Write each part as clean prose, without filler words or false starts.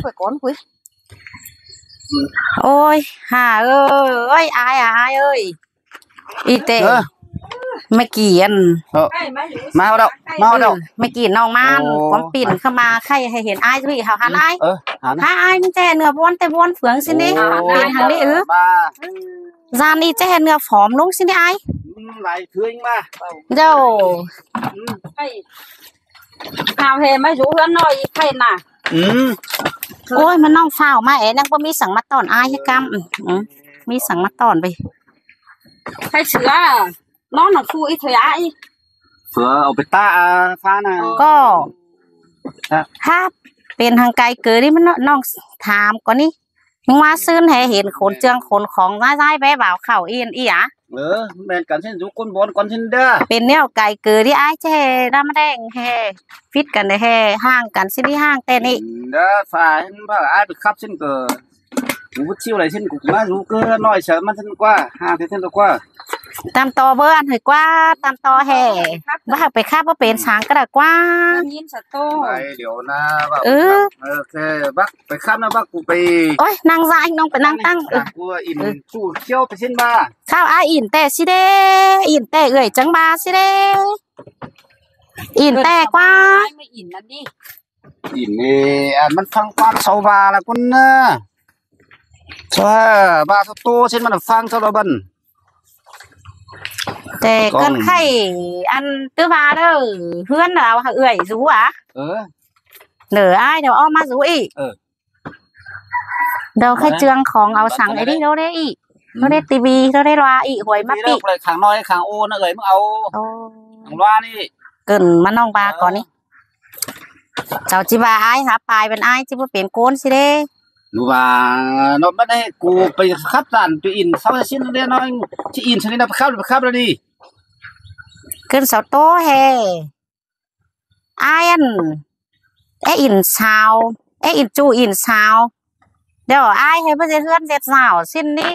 phải con quý ôi hà ơi ai à ai ơi y tếไม่เกี่ยนมาเอาดอกไม่เกี่ยนน้องมันความปิ่นเข้ามาใครให้เห็นไอ้พี่เขาหันไอ้ถ้าไอ้นี่แจ้เนื้อบ้วนแต่บ้วนเฟืองสินี่เป็นทางนี้จานนี้แจ้เนื้อผอมลงสินี่ไอ้ไหลเทื่อยมาเจ้าหาวเฮไม่รู้เพื่อนน้อยใครน่ะโอ้ยมันน้องฝ้าวมาเอ๋นังก็มีสั่งมาตอนไอ้ให้กำมีสั่งมาตอนไปใครเสือน้องหนังฟูอีเถียเสือเอาไปตาฟ้าน่ะก็ถ้าเป็นทางไกลเกิดนี่มันน้องถามก่อนนี่ยังมาซื้อให้เห็นขนเจืองขนของร้ายๆไปบ่าวเข่าอีอ่ะแม่นกันเช่นยุคนบอลก่อนเช่นเด้อเป็นเนี่ยไก่เกิดที่ไอ้แช่ดำแดงแห่ฟิตกันได้แห่ห้างกันสิที่ห้างแต่นี่เด้อฝ่ายพระไอ้ไปขับเช่นเกิดกูพูดชิวอะไรเช่นกูมารู้เกินน้อยเฉยมันเช่นกว่าห้างเช่นตัวกว่าตามต่อเบอร์อันเหยกว่าตามต่อแห่ว่าไปคาบว่าเป็นช้างก็ได้กว่ายินสโตเดี๋ยวนะโอเคบักไปข้ามนะบักกูไปโอ้ยนางใจน้องไปนั่งตั้งกูอินสู้เชี่ยวไปเช่นบ้าข้าวอินแต่สิเด้อินแต่จังบาสิเด้อินแต่กว่าไม่อินนั่นดิอินนี่มันฟังความเสาบาละคุณนะใช่บาสตูเช่นมันฟังเท่าไรบ้านแต่เกินไข่อันตื้อบาเด้อเพื่อนเราเอื่อยรู้อ่ะเหนือไอ้เดี๋ยวอ้อมารู้อีกเดี๋ยวแค่เจืองของเอาสั่งไอ้นี่เราได้อีกเราได้ทีวีเราได้รออีกหวยมาปีเลยขังน้อยขังโอนะเลยมึงเอาขังว่านี่เกินมาน้องบาก่อนนี่เจ้าจิบาไอ้หาปลายเป็นไอ้จิบเป็นโกนสิเด้นูว่าเราไม่ได้กูไปขับด่านไปอินเสาชิ้นเดียวน้อยที่อินชนิดนั้นไปขับแล้วดิเกินเสาโตแฮไอ้อันอินชาวอินจูอินชาวเดี๋ยวไอ้ให้เพื่อนเพื่อนเด็ดสาวสิ้นนี้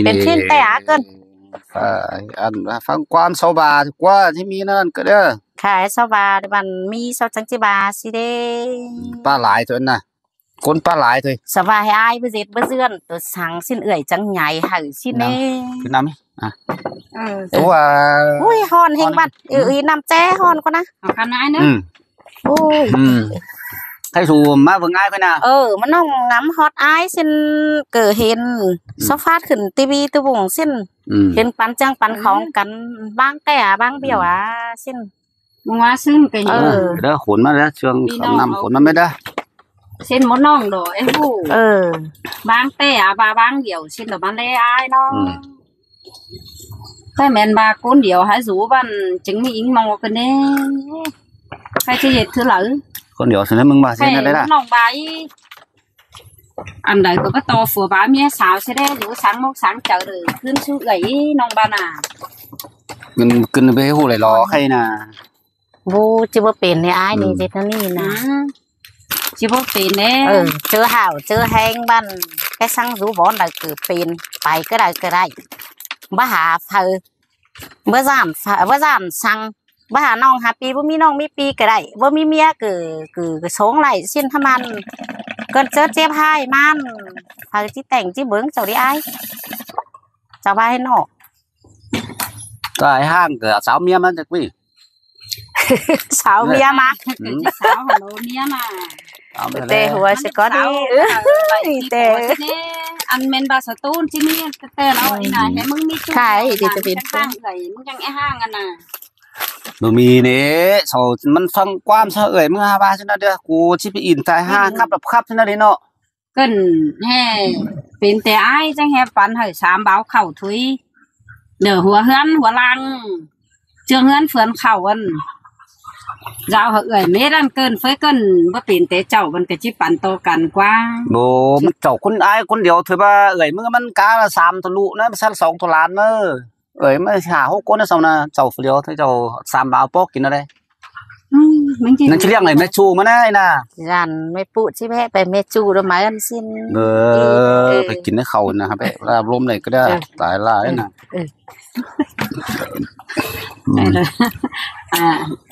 เป็นชิ้นแต่เกินอันฟังความสบายกว่าที่มีนั่นก็เด้อขายสบายมันมีสาวจังจิบาสิเด้ป้าหลายตัวน่ะคนปลาหลายเลยสบายไอ้เพื่อนเพื่อนตัวสั่งสิ้นเอื่อยจังใหญ่หันสิ้นนี้คือน้ำไหมตัวอุ้ยฮอนเฮงบัดน้ำแจ้ฮอนก็นะขนาดนั้นโอ้ยให้สูมมาเบิ่งไอ้ไปนะมันน้องง้ำฮอตไอ้สิ้นเกิดเห็นซอฟาดขึ้นทีวีตัววงสิ้นเห็นปันจังปันของกันบ้างแต่บ้างเบี้ยวสิ้นมึงว่าซึ่งเป็นเด้อขนมาแล้วช่วงนำขนมาไม่ได้เส้นมดน้องดอกไอ้ผู้บางแต่บางเดียวเส้นดอกมันเลยไอ้น้องแต่แมนบาก้นเดียวหายสูบันจึงมีอิงมองกันเน่ใครจะเหยียดคือหรือคนเดียวฉะนั้นมึงบาเส้นอะไรล่ะน้องใบอันใดก็โตฝัวบ้าเมียสาวใช่ได้หรือsáng mốc sáng chờเลยขึ้นสู้ไหลน้องบ้านมันขึ้นไปหูไหลรอใครน่ะบูจะว่าเป็นในไอ้นี่เจตนี่นะชิบเป็นเน่เจอห่าวเจอแห้งบ้านแค่สั่งรู้บอลได้คือเป็นไปก็ได้บ้าหาเธอบ้าจามสั่งบ้าหาน้องหาปีบ่มีน้องมีปีก็ได้บ่มีเมียคือสงไหลสิ้นทมันเกินเจอเจ็บให้มันเธอที่แต่งที่เบิ้งเจ้าดิไอเจ้าบ้านให้นอกก็ไอ้ห้างเกิดสาวเมียมันจะวิ่งสาวเมียมาสาวฮัลโหลเมียมาเตะหัวสิก็ดีเตะอันเมนบาสตูนที่นี่เตะเราไอ้นายให้มึงมีตู้ใช่ดีจะเป็นห้างไหนมึงยังไอ้ห้างกันน่ะดูมีเนี่ยโซ่มันฟังความเฉยมึงหาบ้าชนะเด้อกูชิไปอินตายห้างขับชนะเด้เนาะเกินแห่เป็นแต่ไอ้จังแห่ปันให้สามเบาเข่าถุยเดี๋ยวหัวเฮือนหัวลังเจืองเฮือนเฟือนเข่าวันเจ้าเหยไม่รันเกินเฟ้ยเกินว่าเปลี่ยนแต่เจ้ามันกระชิปันโตกันกว่าโบมันเจ้าคนไอ้คนเดียวเถอะว่ามึงมันกาละ3ทะลุนะมัน2ทะล้านเนอะไม่หา6คนนะสาวนะเจ้าเดียวเถอะเจ้า3บาทปอกกินอะไรนั่นจะเรียกอะไรแม่ชูมาได้นะยันไม่ปูดใช่ไหมไปแม่ชูแล้วไหมอันสิ้นไปกินให้เขานะครับไปลมเลยก็ได้ตายละนะ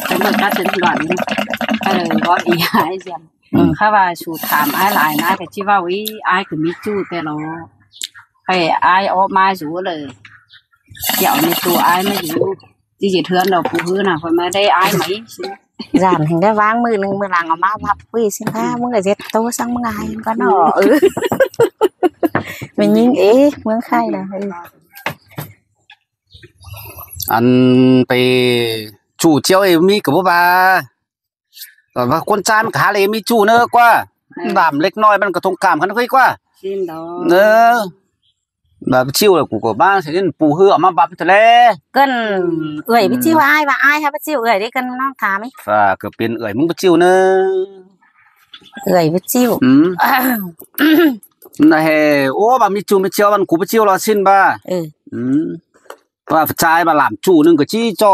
แต่เมื่อการถึงก่อนก็เลยว่าอีหายเสียง ข้าว่าสูถามไอ้หลายนะแต่ที่ว่าวิไอ้คือมีจู้แต่เราให้ไอ้ออกมาสูเลยเกี่ยวในตัวไอ้ไม่อยู่ที่จะเทือนเราผู้พื้นน่ะคนไม่ได้ไอ้ไหม dàn thành cái váng mưa lưng mưa làng ở má vấp quy xin ha muốn người giết tôi sang mưa ngày có nọ mình nhìn ý muốn khai là อันไปจู่เจียวมีกับว่าแต่ว่าคนจานขาเลยมีจู่เนอะกว่าดามเล็กน้อยมันกระทงกามกันค่อยกว่า xin đó เนอะแบบชิวเลยกูกับบ้านเสร็จปูเหือมาบับทะเล cần ơi biết chiêu ai và ai hay biết chiêu ơi đấy cần nó thả mấy ฝ่าก็เป็นเอ่ยมึงไปชิวเนอะ ơi biết chiêu นะเฮโอ้บ่มีจู่มีเจียวมันกูไปชิวรอสิ้นบ้า ừ ว่าชายมาหลามจู่นึงก็ชี้จอ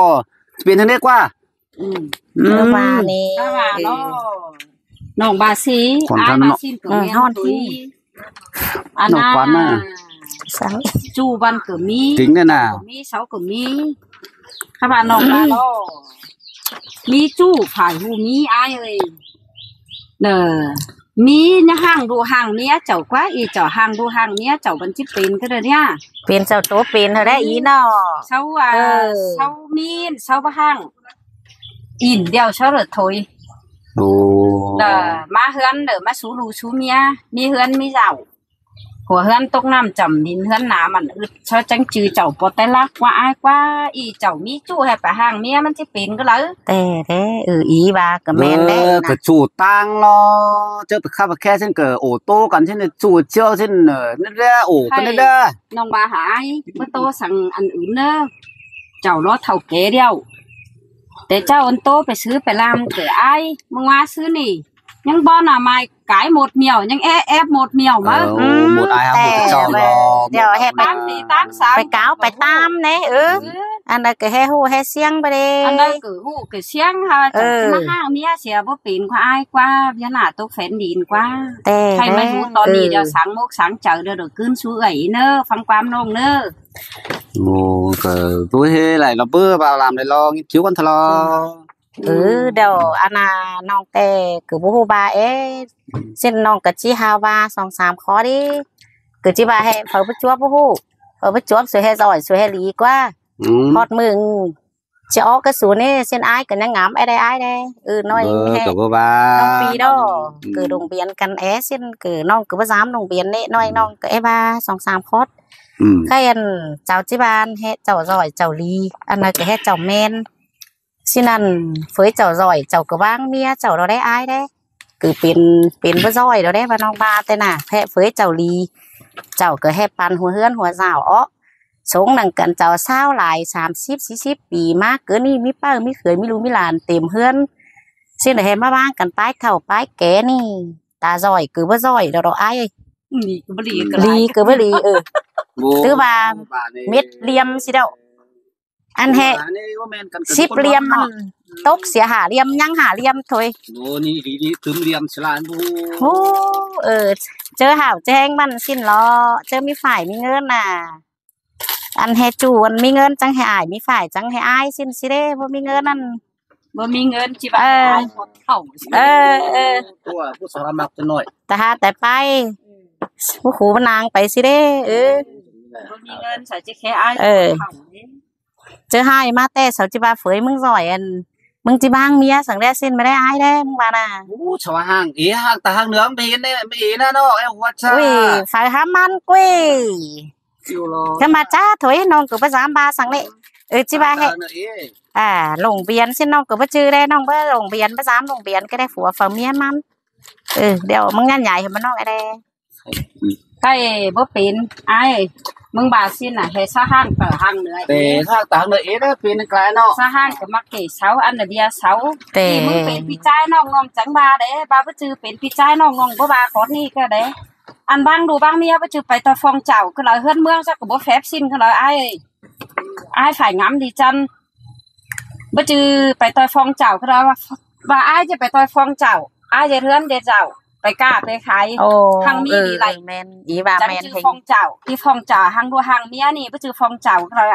เป็นทางนี้กว่า nó mà nèข้าว่าเนาะน้องบาซีไอ้บาซีก็มีตุยอันนั้น sáng จูบันก็มี จริงเนี่ยนะ มีเสาก็มีข้าว่าน้องบาโลมีจู้ผ่ายหูมีไอ้เลยเนอมีนะห่างดูห่างเนี้ยเจ้ากว่าอีเจ้าห่างดูห่างเนี้ยเจ้าบันจิเป็นก็เลยเนี่ย tiền sao tố tiền thôi đấy ý nó เสาเสามีนเสาบ้างอินเดียวเสาเลยถอย โอ้ เด้อมาเฮือนเด้อมาสูรูสูเมียมีเฮือนมีเจ้าหัวเฮือนตกน้ำจำดินเฮือนหนามันอึดเชาจังจือเจ้าปอแต่ลักว่าอายกว่าอีเจ้ามีจู้ให้ไปห่างเมียมันจะเป็นก็เลย tè thế ý bà cầm men เอ đấy อก็จู่ตังเนาะเจอไปขับแค่เช่นเกิดโอโต้กันเช่นจู่เจียวเช่นนั่นแหละโอ้กันนั่นแหละ น้องบาหายเมื่อโตสั่งอันอื่นเนอะเจ้ารอเท่าแก่เดียวแต่เจ้าอันโตไปซื้อไปลามเกิดอายมึงมาซื้อนี่ยังบ่น่ะไม่กายหมดเหมียวยังแอบหมดเหมียวมา หมดไอ้ครับหมดเจ้าเนาะ giờ hè ตามสี่ตามสาม phải cáo phải tam đấy anh đây cái he hu he xiang bên đây อันนั้นคือหูคือเสียงค่ะจะมาห้างเมียเสียบ่เป็นกว่าอายกว่าพี่หน้าตกแฟนดินกว่า tè ใครไม่รู้ตอนนี้เดี๋ยวสังมกสังเจอเดี๋ยวขึ้นสู้ไอ้เนอะฟังความน้องเนอะ โอ้ก็ตัวเฮ้ไหลเราเบื่อเปล่าlàm này lo nghiên cứu con thà lo đầu anh à nong tè cứ bố hu ba ấy xin nong cái chi hao ba song sàm khó đi cứ chi ba he phở bút chúa bố hu phở bút chúa sửa he giỏi sửa he lý quá hot mừng cho cái số này xin ai cái năng ngắm ai đây nói he cậu ba nong pi đó cứ đồng biển căn é xin cứ nong cứ bắt dám đồng biển đấy nói nong cái ba song sàm khó cái anh chào chị ban he chào giỏi chào lý anh là cái he chào men xin ăn với chào giỏi chào cửa bang mía chào đó đấy ai đấy cứ pin với giỏi đó đấy và nong ba tên à he với chào lì chào cửa he pan hùa hươn hùa rào ó sống đằng cận chào sao lại sàm ship bì má cứ ni mi pa mi khởi mi lu mi làn tìm hươn xin để he má bang cận pái thầu pái ké ni ta giỏi cứ với giỏi đó đó ai lì cứ với lì thứ ba miết liêm gì đâu anh he ship liêm tốc sẽ hả liêm nhăng hả liêm thôi chơi hảo chơi anh bạn xin lo chơi mi phải mi ngơn à anh he chủ anh mi ngơn chẳng he ai mi phải chẳng he ai xin xí đấy vô mi ngơn anhบ่มีเงินจิบายหมดเข่า ผู้สารมักจะหน่อย แต่ฮะแต่ไปผู้ขู่นางไปสิเด้บ่มีเงินใส่จะแค่อายเจอให้มาแต่เสาจิบาเฟยมึงจ่อยอันมึงจิบางเมียสังได้สิ้นไม่ได้อายได้มึงว่าน่ะ ชาวห้างห้างแต่ห้างเหนือไม่เห็นเนี่ยไม่เห็นนะเนาะไอ้หัวชา อุ้ยฝ่ายหามันกุ้ยจะมาจ้าถอยน้องกูไปสามบาสังเลยจิบาให้ลงเบียนสิ้นน้องกูไปจื้อได้น้องไปลงเบียนไปสามลงเบียนก็ได้ผัวฝ่ายเมียมันเดี๋ยวมึงงานใหญ่เห็นมันน้องไอ้ได้ใครบ่เป็นไอ้มึงบาสิน่ะให้ซะห้างต่อห้างเหนือแต่ห้างต่างเหนือนะเป็นไกลเนาะซะห้างก็มักเกเสาอันเดียเสาที่มึงเป็นพี่ชายน้องจังบาเด้บาบ่จื้อเป็นพี่ชายน้องบ่บาขอนี่ก็เด้อันบางดูบางเมียบ่จื้อไปตะฟองเจ้าก็เลยเฮือนเมืองซะก็บ่แฟบสิ้นก็เลยอ้ายฝ่ายงามดีจันบ่จื้อไปตะฟองเจ้าก็เลยว่าอ้ายจะไปตะฟองเจ้าอ้ายจะเฮือนเด้เจ้าไปกล้าไปขายทางมีดีไรแมนอีว่าแมนฟองเจ้าที่ฟองเจ้าทางดูทางเมียนี่ก็จือฟองเจ้าก็เลย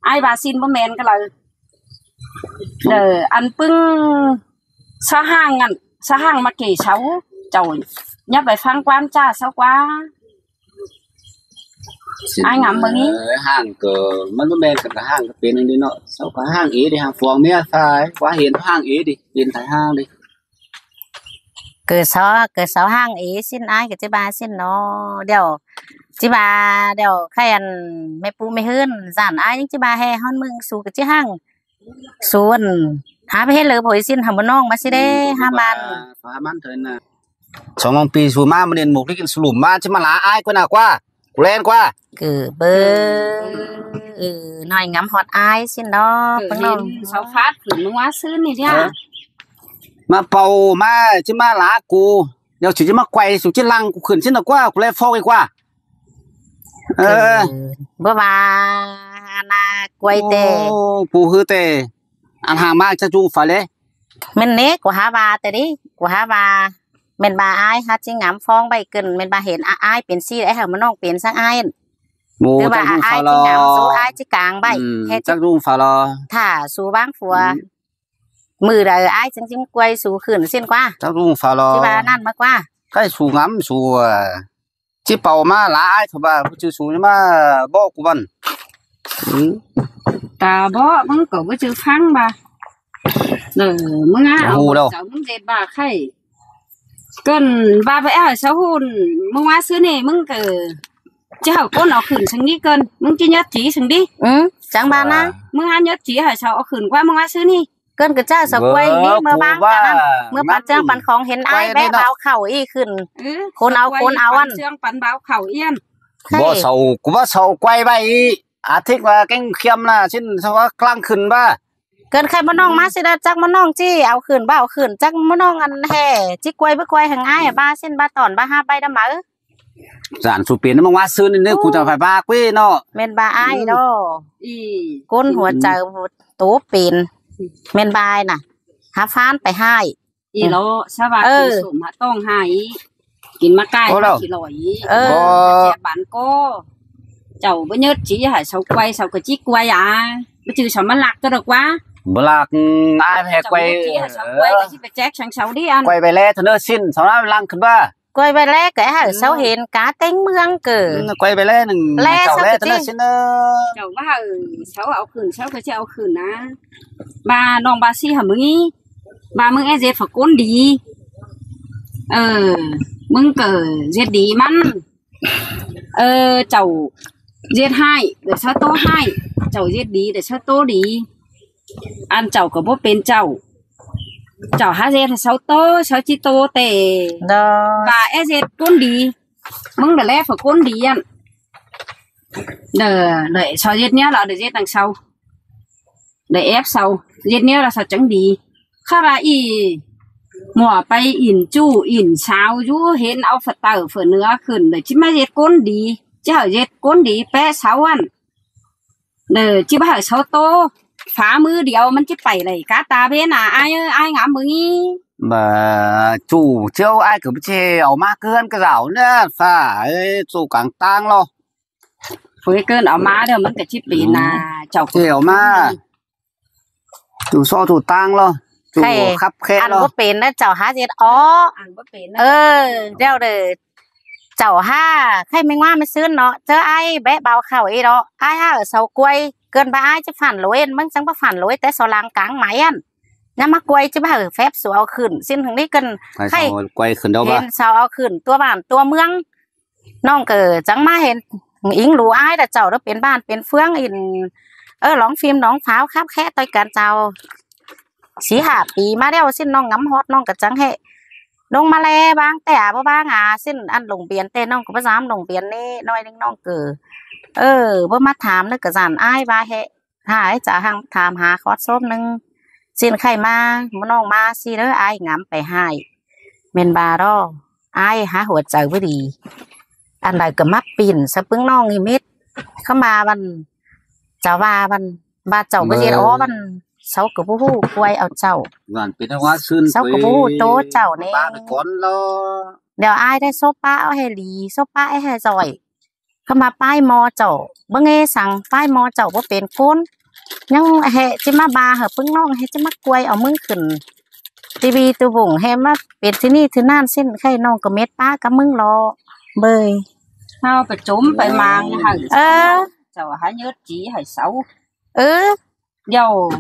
ไอ้บาซินบ่แมนก็เลยอันปึ้งซะห้างงัน sa hàng mà kể xấu chầu nhớ phải phăng quan cha xấu quá ai ngắm mừng ý hàng cờมันบ่แม่นกับห้างก็เป็นอันนี้เนาะเซาก็ห้างอีดิห้างฟองเมียทายว่าเห็นห้างอีดิเป็นทายห้างดิ cơ sáu hang ý xin ai cái chị ba xin nó đều chị ba đều khai ăn mẹ pu mẹ hơn giản ai những chị ba hè hon mừng su cái chị hang suôn háไปเฮ็ดเลยบ่สินหาบ่น้องมาสิเด้หามันเถินน่ะ2ปีสู่มามันเรียนหมกได้กินสลุมมาจะมาหลาอายกว่าน่ะกว่ากูแล่นกว่าคือเบอหน่อยงำฮอดอายสิเนาะเพิ่นน้อง sáu phát khử nó quá sướng này chứมาเป่ามาจะมาหลากูเดี๋ยวสิจะมาไกวสู่จิลังกูขึ้นสิน่ะกว่ากูแล่ฟอกอีกว่าบ่ว่าอาณาไกวเตปูฮือเตอันห่างมากจะจูฝ่าเลยแม่นเนกว่าหาว่าแต่ดิกว่าหาว่าแม่นบ่อายหาจิงำฟ้องใบเกินแม่นบ่เห็นอายเป็นซี่ได้เฮามันน้องเป็นซังอายหรือว่าอายจิงำสู้อายจิกลางใบเฮ็ดจักรุ่งฝ่ารอถ้าสู้บ้างฟัวมือใดอายจังกวยสู้ขึ้นเส้นกว่าจักรุ่งฝ่ารอสิว่านั่นมากกว่าใกล้สู้งำสู้จิเป่ามาหลาอายเถอะบ่าผู้ชื่อสู้มาบ่กูบันตาบ่มึงก็บ่ชื่อฟังบ่มึงเอาเจ้ามึงเด็ดบ่าไข่เกินบ่าไปเอาเสาหุ่นมึงว่าซื้อนี่มึงก็จะเอาก้นเอาขึ้นสังนี้เกินมึงจะยัดจีสังดิจังบ้านนะมึงหายัดจีให้เสาเอาขึ้นกว่ามึงว่าซื้อนี่เกินก็เจ้าสกวยนี่เมื่อบ้างกันนั้นเมื่อปัดเจ้าปันของเห็นอ้ายแบะเบาเข่าอีขึ้นคนเอาอันเชื่องปันเบาเข่าเอี้ยนบ่เสากูว่าเสาไกวไปอาทิตย์ว่าแกงเค็มน่ะชิ้นเฉพาะกลางขึ้นบ่เกินใครบ่น้องมาสิได้จักบ่น้องจี้เอาขึ้นบ่เอาขึ้นจักบ่น้องอันแห่จิกวยบ่กวยหังอ้ายบ้าเส้นบ้าตอนบ้า5ใบดำมื้อจานสุเปลี่ยนมึงว่าซื้อนี่กูจะไปบ้ากุ้ยเนาะแม่นบ้าอ้ายเนาะก้นหัวใจโตเป็นแม่นบายน่ะหาฟ้านไปให้อีโลสวัสดีสมต้องให้กินมาใกล้ขี้ลอยแจกบันก็เจ้าบ่nhớ chỉให้เสาไกวเสาก็จิกไว้อ่ะบ่ชื่อเสามันหลักก็ดอกว่าบ่หลักอ้ายแพ้ไกวเสาไกวก็สิไปแจกชังเสาดิอันไกวไปแล้วเถอะเด้อสิ้นเสาลังขึ้นบ่ไกวไปแล้วก็ให้เสาเห็นกาเต็งเมืองเกิดไกวไปแล้วนึงเสาแล้วเถอะเด้อสิ้นเด้อเจ้าว่าเสาเอาขึ้นเสาก็สิเอาขึ้นนะบ่าน้องบ่าสิหามึงอีบ่ามึงเจ็ดฝกก้นดีมึงก็เจ็ดดีมันเจ้าเจ็ดให้เดี๋ยวเช้าโตให้เจ้าเจ็ดดีเดี๋ยวเช้าโตดีอันเจ้าก็บ่เป็นเจ้าหาเจ็ดเช้าโตเช้าจิโตแต่บ่าเจ็ดก้นดีมึงเดี๋ยวแลฝกก้นดีอันเดี๋ยวเช้าเจ็ดเนี้ยเราเดี๋ยวเจ็ดต่างเช้าเดี๋ยวเอฟเช้าเจ็ดเนี้ยเราเช้าจังดีข้าราอีหมัวไปอินจู้อินเช้ายู่เห็นเอาฝัดเต่าฝัดเนื้อขึ้นเลยจิมาเจ็ดก้นดีเจ้าเจ็ดก้นดีแปะเช้าอันจิบ้าเช้าโตฝ่ามือเดียวมันจะไปเลยกาตาเบน่ะไอ้งามมึงงี้mà chủ chiêu ai cứ chê ở ma cơn cái rảo nữa phải chủ càng tang lo với cơn ở má đâuมันก็จิปีน่ะเจ้า chê ở ma chủ so chủ tang lo chủ khắp khe lo อันบ่เป็นนะเจ้าหาเจ็ดอันบ่เป็นเดี๋ยวเจ้าห้าใครไม่ว่าไม่ซื้อเนาะเจอไอ้แบะเบาเข่าอีเนาะไอ้ห้าเสากวยเกินไปไอ้จะฝันลอยมึงจังบ่ฝันลอยแต่สลังกลางไหมอันน้ำมากวยจะบ่แฟบสัวเอาขึ้นสิ้นถึงนี้กันใครกวยขึ้นเด้อบ่เห็นเสาเอาขึ้นตัวบ้านตัวเมืองน้องเกิดจังมาเห็นอิงรู้ไอ้แต่เจ้าแล้วเป็นบ้านเป็นเฟืองอินร้องฟิล์มน้องฟ้าวครับแค่ต่อยกันเจ้า4-5 ปีมาแล้วสิ้นน้องงำฮอตน้องก็จังให้ลงมาแลบ้างแต่บ่บ้างสิ้นอันลงเปลี่ยนแต่น้องก็บ่ซ้ำลงเปลี่ยนนี่น้อยนึงน้องเกิดบ่มาถามนึกก็สั่นอ้ายว่าเฮหาจะหังถามหาคอร์สส้มนึงสิ้นไข่มาน้องมาสิเด้ออ้ายงำไปให้เมนบารออ้ายหาหัวใจบ่ดีอันใดก็มักปิ่นสะปึ้งน้องนี่มิดเข้ามาวันเจ้าว่าวันบาเจ้าบ่เรียนวันเสากับผู้ควยเอาเจ้าเป็นว่าซื่นเสากับผู้โตเจ้านี่บ้านก่อนเนาะเดี๋ยวอ้ายได้โซป้าเอาให้ลีโซป้าให้จอยเข้ามาป้ายมอเจ้าบ่เงสั่งป้ายมอเจ้าบ่เป็นคนยังให้จิมาบาเหอะปึ้งน้องให้จิมากวยเอามึงขึ้น ทีวีตัวบุ่งให้มาเป็นที่นี่ที่นั่นสิ้นไข่น้องก็เม็ดป้ากับมึงรอเบย เฮาไปจุ้มไปมางหึ เออ เจ้าหาnhớt chỉ hay xấu เ dầu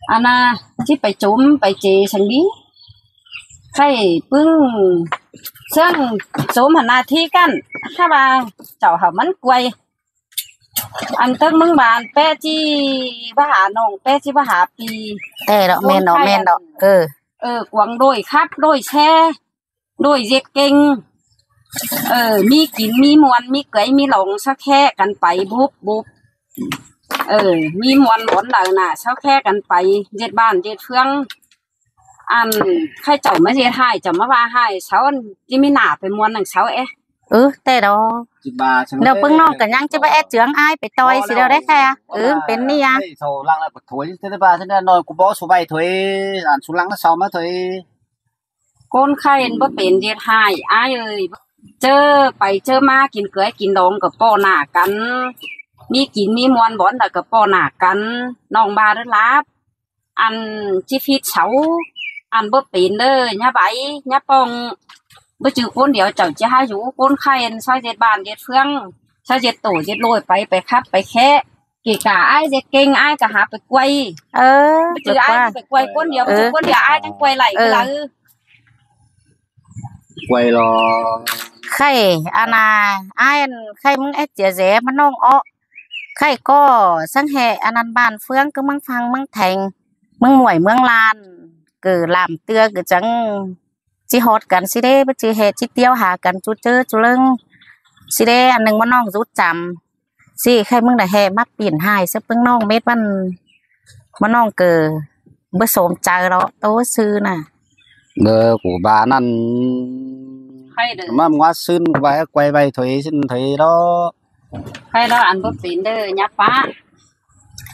ana chỉ phải trốn phải chè sang bí khai bưng sang trốn hẳn na thi căn các bà cháu hở mắn quay ăn tết mừng bàn pe chi bà hà nồng pe chi bà hà pi แต่ดอกแม่นดอกแม่นดอกquăng đôi khắp đôi xe đôi dệt kinh mi kín mi muôn mi cưới mi lồng sao kheกันไปบุบบุบมีมวลหมดเลยน่ะเช้าแค่กันไปเจ็ดบ้านเจ็ดเฟืองอันใครเจ้ามาเจ็ดให้เจ้ามาว่าให้เช้าที่มีหน้าไปมวลหนังเช้าแต่ดอกเดี๋ยวเพิ่งน้องกันยังจะไปแอดเจืองอ้ายไปต่อยสิเดี๋ยวได้แค่เป็นนี่อ่ะโซลังแล้วถอยเทเลบาท่านนอนกูบอกสุใบถอยอ่านสุลังแล้วเช้ามาถอยก้นไข่บ่เป็นเจ็ดให้อ้ายเอ้ยเจอไปเจอมากินเกลือกินดองกับป้อหน้ากันมีกินมีมวนบ่อนแล้วก็ป้อหน้ากันน้องบาได้รับอันจิฟิตเสาอันบ่เป็นเด้อย่าใบย่าปองบ่จือคนเดียวเจ้าจะหาอยู่คนไข่ซอยเจ็ดบ้านเจ็ดเฟืองซอยเจ็ดโตเจ็ดโรยไปครับไปแค่กี่กะอ้ายเจ็ดเก่งอ้ายก็หาไปกวยบ่จืออ้ายไปกวยคนเดียวบ่จือคนเดียวอ้ายจังกวยไหลก็ล่ะกวยรอไข่อานาอ้ายไข่มึงแอดเจียแสมันน้องอ้อไข่ก็สังแหอันนั้นบ้านเฟืองก็มึงฟังมึงแทงมึงหมวยเมืองลานเกิดลามเตือเกิดจังจิฮอดกันสิเด้บ่จิเฮ็ดจิเตียวหากันจุเจอจุเลิงสิเด้อันนึงว่าน้องรุดจำสิใครมึงได้แห่มาปีนหายซะเพิ่งน้องเม็ดมันน้องเกิดบ่สมใจเราโตซื่อน่ะcủa bà năn mà ngoa xuyên quay bay thủy xin thủy đó hay đó anh bớt tiền đó nhá phá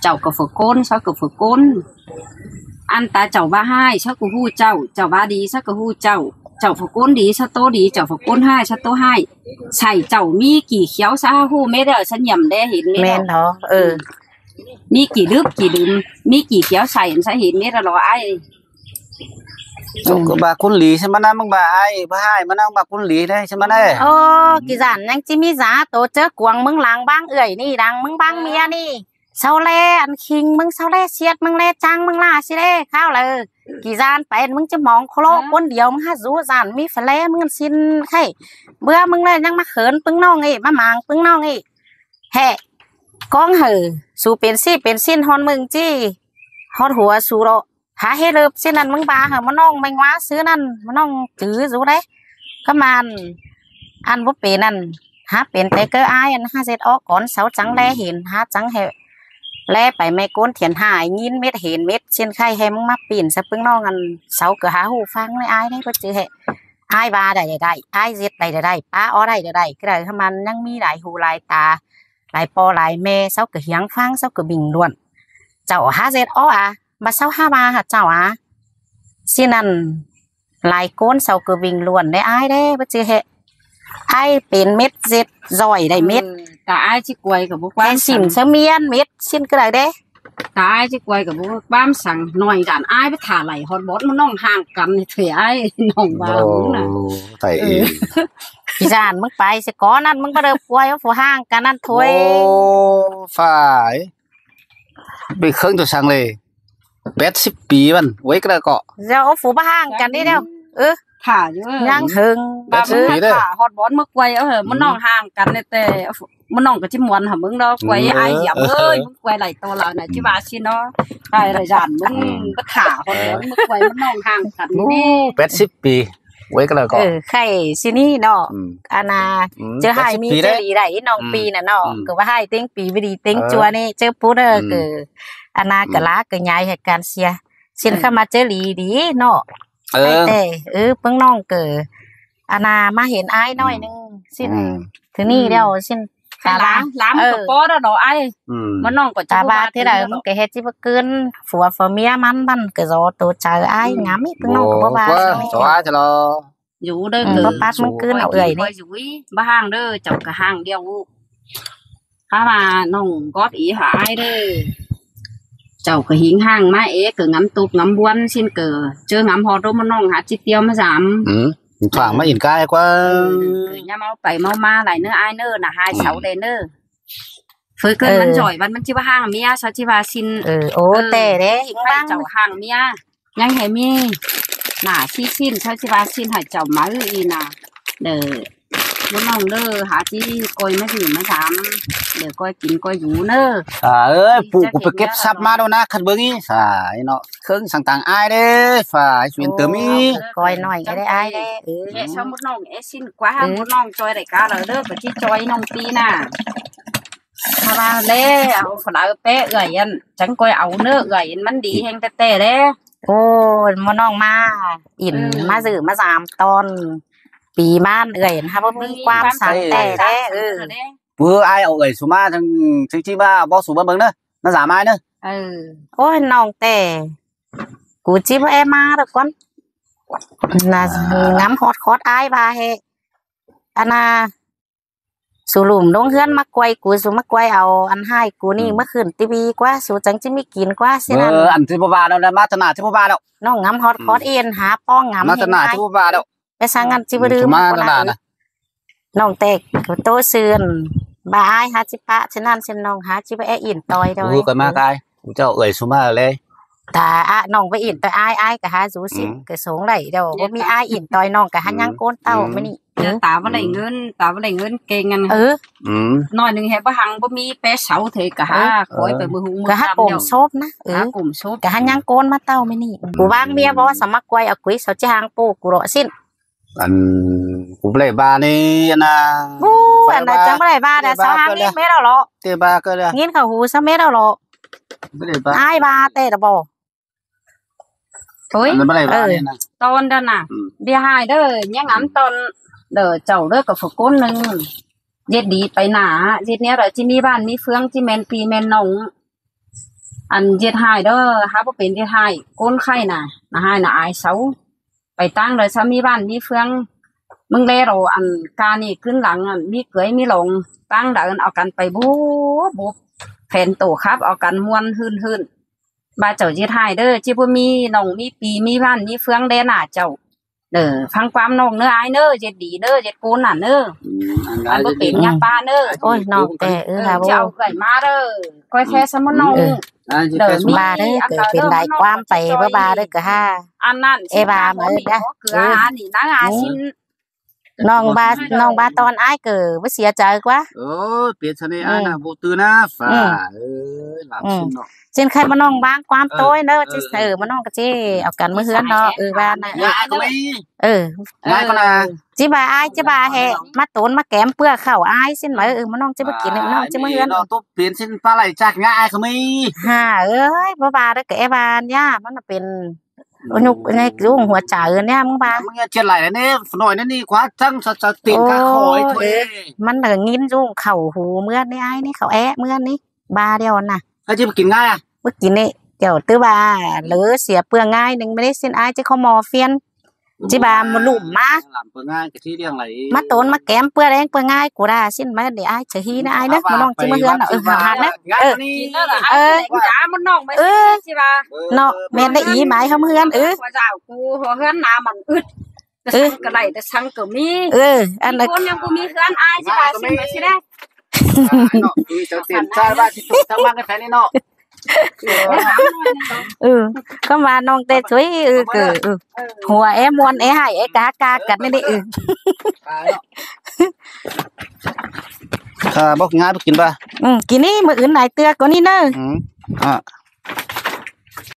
chậu cờ phở côn sao cờ phở côn anh ta chậu ba hai sao cờ hu chậu ba đi sao cờ hu chậu phở côn đi sao tô đi chậu phở côn hai sao tô haiใส่ chậu mi kỳ khéo sao hu mẹ đó sao nhầm đây hiện mẹ đó mi kỳ nước kỳ đừng mi kỳ khéoใส่ sao hiện mẹ đó lo ai bà quân lý xem mà bà ai bà hai mà bà quân lý đây xem mà đây kỳ giản nhanh chỉ mi giá tổ chức quăng mưng làng bang ưỡiนี่ดังมึงบางเมียนี่เซาแลอันคิงมึงเซาแลเสียดมึงแลจังมึงล่าสิเด้ข้าวเลยกี่จานเป็นมึงจะมองโคโลคนเดียวมึงหาจูจานมีฝแลมึงสินไข่เบื่อมึงเลยยังมาเขินปึ้งน้องอีมามางปึ้งน้องอีแห่ก้องหือสู่เป็นซี่เป็นสิ้นฮอนมึงจี้ฮอดหัวสู่โรหาเฮเลิบสินั่นมึงบาเหรอมันน้องแมงว้าซื้อนั่นมันน้องจื้อจูได้ก็มันอันบ่เป็นนั่นหาเป็นแต่ก็อายอันหาเสร็จออกก่อนเสาจังแลเห็นหาจังเหแลไปไม่ก้นเถียนหายยินเม็ดเห็นเม็ดเช่นไข่ให้มึงมาปีนซะปึ้งน้องอันเสาก็หาหูฟังเลยอายได้ก็จื้อเหอายบาได้อายเจ็ดได้ป้าอ้อได้ก็ได้ถ้ามันยังมีหลายหูหลายตาหลายปอหลายแม่เสาก็เหียงฟังเสาก็บิ่งล้วนเจ้าหาเจ็ดอ้อมาเสาห้ามาหาเจ้าสินั่นหลายก้นเสาก็บิ่งล้วนได้อายได้ก็จื้อเหไอ้เป็นเม็ดเจ็ดจ่อยได้เม็ดแต่ไอ้ที่กวยกับบุกบ้านสิมเสมียนเม็ดสิ้นก็ได้เด้แต่ไอ้ที่กวยกับบุกบ้านสั่งหน่อยจานไอ้ไปถ่าไหลฮอตบอสมันน้องห่างกันเถอะไอ้น้องบ้านน่ะพี่จานมึงไปสิก้อนนั่นมึงก็เดินกวยว่าผู้ห่างกันนั่นถวยฝ่ายไปเครื่องตัวสั่งเลย80 ปีมันไว้ก็ได้เกาะเดี๋ยวผู้บ้าห่างกันนี่เดียวถ่าเยอะยังถึงแบบมันถ่าฮอตบอสเมื่อกวยมันน้องห่างกันแต่มันน้องกับจิมวนหามึงเนาะกวยไอ้หยับมึงกวยไหลตัวเราเนี่ยจิบาชิเนาะไอ้ไรจานมึงก็ถ่าฮอตบอสเมื่อกวยมันน้องห่างกันนี่80 ปีไว้ก็ได้เกาะไข่ซินี่เนาะอาณาเจอให้มีเจอดีได้น้องปีน่ะเนาะก็ว่าให้เต็งปีวิดีเต็งจัวนี่เจอปูเด้อคืออาณากะลากะยายเหตุการณ์เสียสินเข้ามาเจอดีดีเนาะแต่เพิ่งน้องเกิดอาณามาเห็นไอ้น้อยนึงสิ้นถึงนี่เดียวสิ้นตาล้างกับป้อแล้วดอกไอ้มันน้องก็ตาบาที่ไหนมันก็เฮ็ดจิบเกินผัวเมียมันก็รอตัวเจอไอ้งามอีเพิ่งน้องก็บ่ว่าจ้าจะรออยู่เด้อบ่ปัดมันเกินเอาเอ่ยนี่บ่ห่างเด้อเจ้าก็ห่างเดียวถ้ามาน้องก๊อดอีหาไอ้เด้อ cháu cái hiến hàng mai é cứ ngắm tục ngắm buôn xin cờ chơi ngắm họ đâu mà nong hạt chi tiêu mà giảm thoảng mà nhìn cái quá nhà mau bảy mau ma lại nữa ai nữa là 26 đến nữa phơi cơnมันgiỏiมันchiว่าห้างเมียsao chiว่าxin โอ้แต่เด้หิง ไป บ้าง เจ้าห้างเมียยังให้มีหน้าซีสิ้นsao chiว่าสิ้นให้เจ้ามาอีน่ะเด้อบ่น้องเด้อหาที่ก้อยมาสิมาถามเดี๋ยวก้อยกินก้อยอยู่เด้อ เอ้ยปู่กูไปเก็บซับมาแล้วนะคันเบิ่งนี่สายเนาะเครื่องสั่งต่างอายเด้ฝ่ายสวินเติมมี ก้อยหน่อยก็ได้อายเด้ แค่saoบ่น้องสิ้นกว่าบ่น้องจอยได้กาเด้อก็สิจอยน้องปีน่ะถ้าว่าแล้วฝรั่งเป๊ะเอ้ยอันจังก้อยเอาเนื้อเอ้ยมันดีแฮงแต่เด้ โอ้มาน้องมาอินมาซื้อมา3ตอนปีม่านเอ่ยนะคะบ่มีความสังแต่เด้เบื่ออายเอาเอ้ยสุมาทั้งที่ว่าบ่สูบ่เบิ่งเด้อมันสามายเด้อ โอ้ยน้องแต่กูจิบ่แอมาดอกก่อนน่ะงำฮอดคอดอายบาเฮอันน่ะสุลุ่มลงเฮือนมากวยกูสุมากวยเอาอันให้กูนี่เมื่อคืนทีวีกว่าสูจังสิมีกินกว่าสินั่นอันที่บ่ว่าแล้วมาตนาที่บ่ว่าแล้วน้องงำฮอดคอดเอ็นหาป้องงำมาตนาที่บ่ว่าแล้วไปสั่งงานจิบ่ลืมน้องเต็กโตเสื่อนบาอายหาจิปะฉะนั้นฉะน้องหาจิบ่แออินตอยดอยกูก็มากายกูเจ้าเอ้ยสุมาเลยตาน้องไปอินตอยอายก็หาสูสิก็สงได้เด้อบ่มีอายอินตอยน้องก็หายังโกนเต้ามื้อนี้ตาบ่ได้เงินเก่งกันน้อยนึงแฮบ่หังบ่มีแปะเสาเถก็หาคอยไปมือหุงมือ ก็หากลุ่มโซบนะกลุ่มโซบก็หายังโกนมาเต้ามื้อนี้กูวางเมียบ่ว่าสมักกวยเอากุยเสาจิหางปูกูรอสิ้นอันกูเลยบานี่นะบูอันน่ะจังบ่ได้บาแต่เสาหางนี่เม็ดเอาเหรอเตบาก็เลยงินเข้าหูซะเม็ดเอาเหรอบ่ได้บาอายบาแต่ดบ่โอ้ยบ่ได้บานี่นะตอนนั้นน่ะเดี๋ยวให้เด้อยังอำตอนเด้อเจ้าเด้อกับฝกก้นนึงเย็ดดีไปหนาเย็ดเนี้ยเราที่มีบ้านมีเฟืองที่แมนปีแมนนงอันเย็ดให้เด้อหาบ่เป็นเย็ดให้ก้นไข่น่ะให้น่ะอายเสาไปตั้งเลยซะมีบ้านมีเฟืองมึงแลเราอันกานี่ขึ้นหลังอันมีเกยมีหลงตั้งเดินเอากันไปบูบแผ่นโตครับเอากันม้วนหื่นๆบ้าเจ้าเย็ดให้เด้อที่บ่มีนงมีปีมีบ้านมีเฟืองแดหน้าเจ้าเด้อฟังความน้องเนื้ออายเน้อเจ็ดดีเด้อเจ็ดโกนน่ะเน้ออันบ่เป็นยาปลาเน้อโอ้ยน้องแต่ค่ะบ่เจ้าไก่มาเด้อก้อยแท้ซะมันน้องเด้อมีบาเด้อเกิดเป็นได้ความไปบ่บาเด้อก็ห้าอันนั้นเอบามาเด้อคืออานี่นางอาชินน้องบาตอนอายเกิดบ่เสียใจกว่าเปลี่ยนซะนี่อ้ายน่ะบ่ตื่นนะฟ้าหลับซินเนาะเช่นใครมาน้องบางความโต้ยเด้อจิมาน้องก็จิเอากันมื้อเฮือนเนาะบ้านน่ะยายก็มียายก็น่ะจิบาอายจิบาแฮมาโตนมาแกมเปื้อข้าวอายซินมามาน้องจิบ่กินน้องจิมื้อเฮือนเนาะตุ๊บเปลี่ยนซินปลาไหลจากง่ายก็มีเอ้ยบ่บาเด้อก็ไอ้บ้านย่ามันเป็นยุกในลุงหัวจ่าเนี่ยมึงบามึงเจ็ดไหลนี่หน่อยนี่ขวาจังสะตีนกะคอยถ้วยมันเด้องินลุงเข้าหูเมื่อนี่อายนี่เขาแอะเมื่อนี่บาเดียวน่ะก็จิบ่กินง่ายบ่กินนี่เดี๋ยวตื้อบาหรือเสียเปลืองง่ายนึงไม่ได้สิ้นอายจะเขามอเฟียนจิบามาลุ่มมาเปลืองง่ายก็ที่เรื่องไหลมาโตนมาแกมเปลืองแรงเปลืองง่ายกูได้สิ้นมาเดี๋ยวอายเฉฮีนะอายนะมาน้องจิมาเฮือนหานะจ้ามันน้องไปสิบาเนาะแม่ได้อีหมายเฮาเฮือนว่าเจ้ากูเฮือนนามันอึดก็ได้แต่สั่งก็มีอันนั้นคนยังกูมีเฮือนอายสิบาสิ้นมาสิได้เนาะมีเจ้าเตียนชาว่าสิถูกทั้งบ้านกันแท้นี่เนาะก็มาน้องเตะช่วยหัวมวนหายกากากัดนี่ดิบอกง่ายไปกินป่ะกินนี่มืออื่นไหนเตือก็นี่เนอะ